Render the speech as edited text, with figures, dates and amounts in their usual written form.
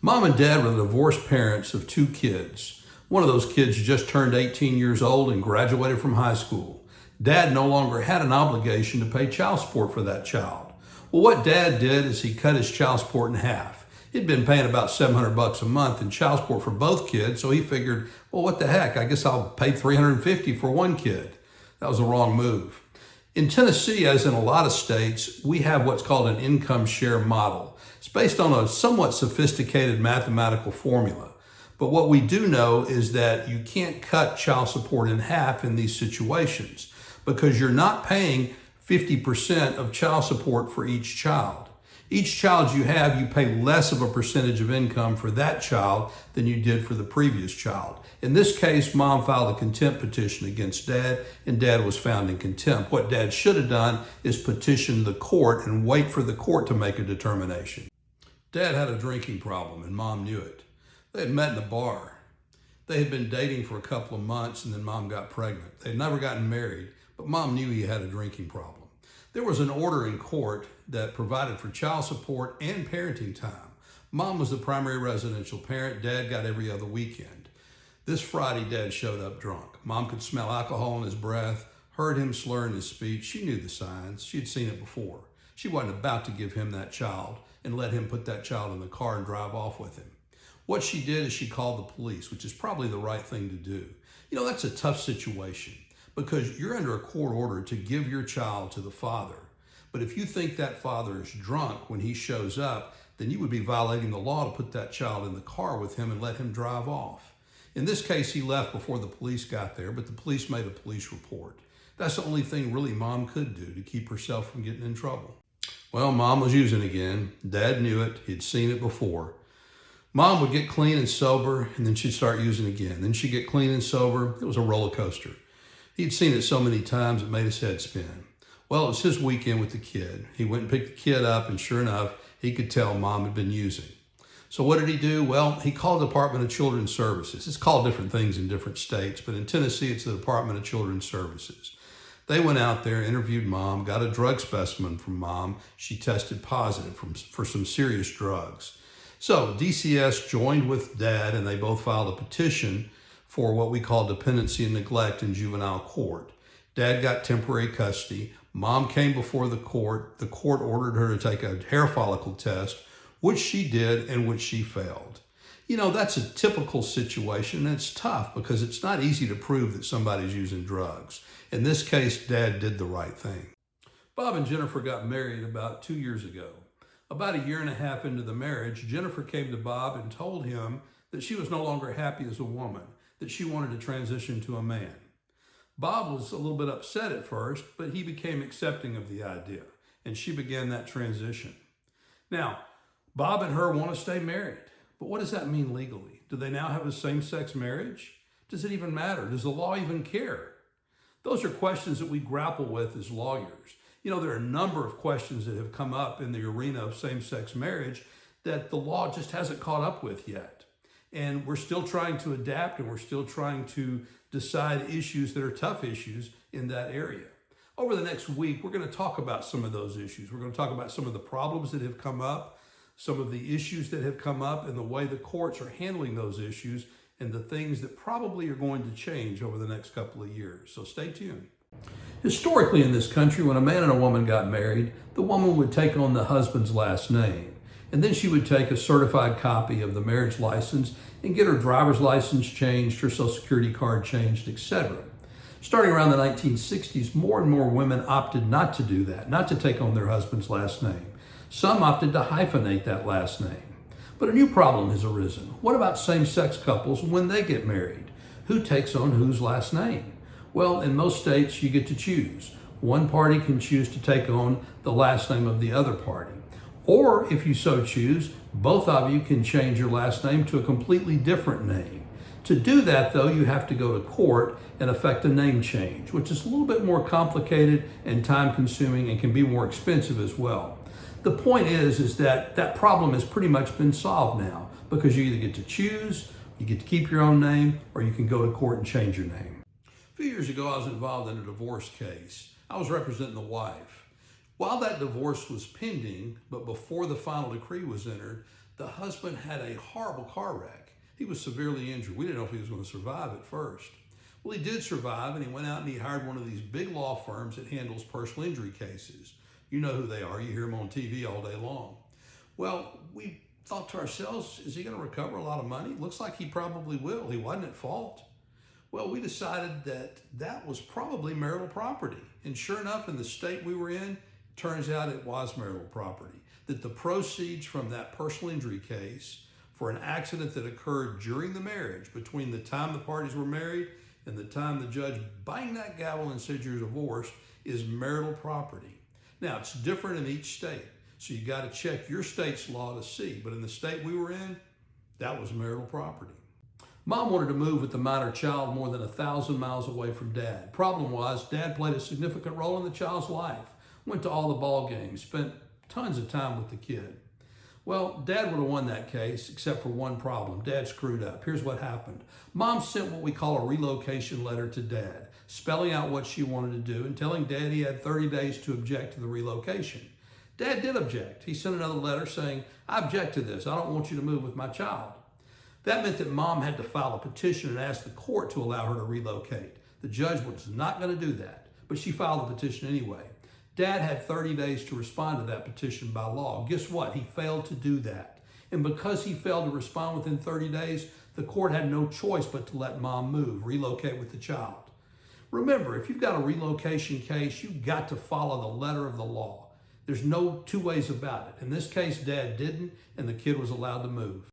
Mom and Dad were the divorced parents of two kids. One of those kids just turned 18 years old and graduated from high school. Dad no longer had an obligation to pay child support for that child. Well, what Dad did is he cut his child support in half. He'd been paying about $700 a month in child support for both kids, so he figured, well, what the heck, I guess I'll pay $350 for one kid. That was the wrong move. In Tennessee, as in a lot of states, we have what's called an income share model. It's based on a somewhat sophisticated mathematical formula. But what we do know is that you can't cut child support in half in these situations because you're not paying 50% of child support for each child. Each child you have, you pay less of a percentage of income for that child than you did for the previous child. In this case, Mom filed a contempt petition against Dad, and Dad was found in contempt. What Dad should have done is petition the court and wait for the court to make a determination. Dad had a drinking problem, and Mom knew it. They had met in a bar. They had been dating for a couple of months, and then Mom got pregnant. They had never gotten married, but Mom knew he had a drinking problem. There was an order in court that provided for child support and parenting time. Mom was the primary residential parent. Dad got every other weekend. This Friday, Dad showed up drunk. Mom could smell alcohol in his breath, heard him slurring his speech. She knew the signs. She had seen it before. She wasn't about to give him that child and let him put that child in the car and drive off with him. What she did is she called the police, which is probably the right thing to do. You know, that's a tough situation because you're under a court order to give your child to the father. But if you think that father is drunk when he shows up, then you would be violating the law to put that child in the car with him and let him drive off. In this case, he left before the police got there, but the police made a police report. That's the only thing really Mom could do to keep herself from getting in trouble. Well, Mom was using again. Dad knew it. He'd seen it before. Mom would get clean and sober, and then she'd start using again. Then she'd get clean and sober. It was a roller coaster. He'd seen it so many times it made his head spin. Well, it was his weekend with the kid. He went and picked the kid up, and sure enough, he could tell Mom had been using. So what did he do? Well, he called the Department of Children's Services. It's called different things in different states, but in Tennessee, it's the Department of Children's Services. They went out there, interviewed Mom, got a drug specimen from Mom. She tested positive for some serious drugs. So DCS joined with Dad, and they both filed a petition for what we call dependency and neglect in juvenile court. Dad got temporary custody. Mom came before the court. The court ordered her to take a hair follicle test, which she did and which she failed. You know, that's a typical situation, and it's tough because it's not easy to prove that somebody's using drugs. In this case, Dad did the right thing. Bob and Jennifer got married about 2 years ago. About a year and a half into the marriage, Jennifer came to Bob and told him that she was no longer happy as a woman, that she wanted to transition to a man. Bob was a little bit upset at first, but he became accepting of the idea, and she began that transition. Now, Bob and her want to stay married, but what does that mean legally? Do they now have a same-sex marriage? Does it even matter? Does the law even care? Those are questions that we grapple with as lawyers. You know, there are a number of questions that have come up in the arena of same-sex marriage that the law just hasn't caught up with yet. And we're still trying to adapt, and we're still trying to decide issues that are tough issues in that area. Over the next week, we're going to talk about some of those issues. We're going to talk about some of the problems that have come up, some of the issues that have come up, and the way the courts are handling those issues, and the things that probably are going to change over the next couple of years. So stay tuned. Historically in this country, when a man and a woman got married, the woman would take on the husband's last name. And then she would take a certified copy of the marriage license and get her driver's license changed, her social security card changed, etc. Starting around the 1960s, more and more women opted not to do that, not to take on their husband's last name. Some opted to hyphenate that last name. But a new problem has arisen. What about same-sex couples when they get married? Who takes on whose last name? Well, in most states, you get to choose. One party can choose to take on the last name of the other party. Or if you so choose, both of you can change your last name to a completely different name. To do that, though, you have to go to court and effect a name change, which is a little bit more complicated and time-consuming and can be more expensive as well. The point is that that problem has pretty much been solved now because you either get to choose, you get to keep your own name, or you can go to court and change your name. A few years ago, I was involved in a divorce case. I was representing the wife. While that divorce was pending, but before the final decree was entered, The husband had a horrible car wreck. He was severely injured. We didn't know if he was going to survive at first. Well, he did survive, and he went out and he hired one of these big law firms that handles personal injury cases. You know who they are. You hear them on TV all day long. Well, we thought to ourselves, is he going to recover a lot of money? Looks like he probably will. He wasn't at fault. Well, we decided that that was probably marital property. And sure enough, in the state we were in, turns out it was marital property. That the proceeds from that personal injury case for an accident that occurred during the marriage, between the time the parties were married and the time the judge banged that gavel and said you're divorced, is marital property. Now, it's different in each state. So you got to check your state's law to see. But in the state we were in, that was marital property. Mom wanted to move with the minor child more than 1,000 miles away from Dad. Problem was, Dad played a significant role in the child's life. Went to all the ball games, spent tons of time with the kid. Well, Dad would have won that case, except for one problem. Dad screwed up. Here's what happened. Mom sent what we call a relocation letter to Dad, spelling out what she wanted to do and telling Dad he had 30 days to object to the relocation. Dad did object. He sent another letter saying, I object to this. I don't want you to move with my child. That meant that Mom had to file a petition and ask the court to allow her to relocate. The judge was not going to do that, but she filed the petition anyway. Dad had 30 days to respond to that petition by law. Guess what? He failed to do that. And because he failed to respond within 30 days, the court had no choice but to let Mom move, relocate with the child. Remember, if you've got a relocation case, you've got to follow the letter of the law. There's no two ways about it. In this case, Dad didn't, and the kid was allowed to move.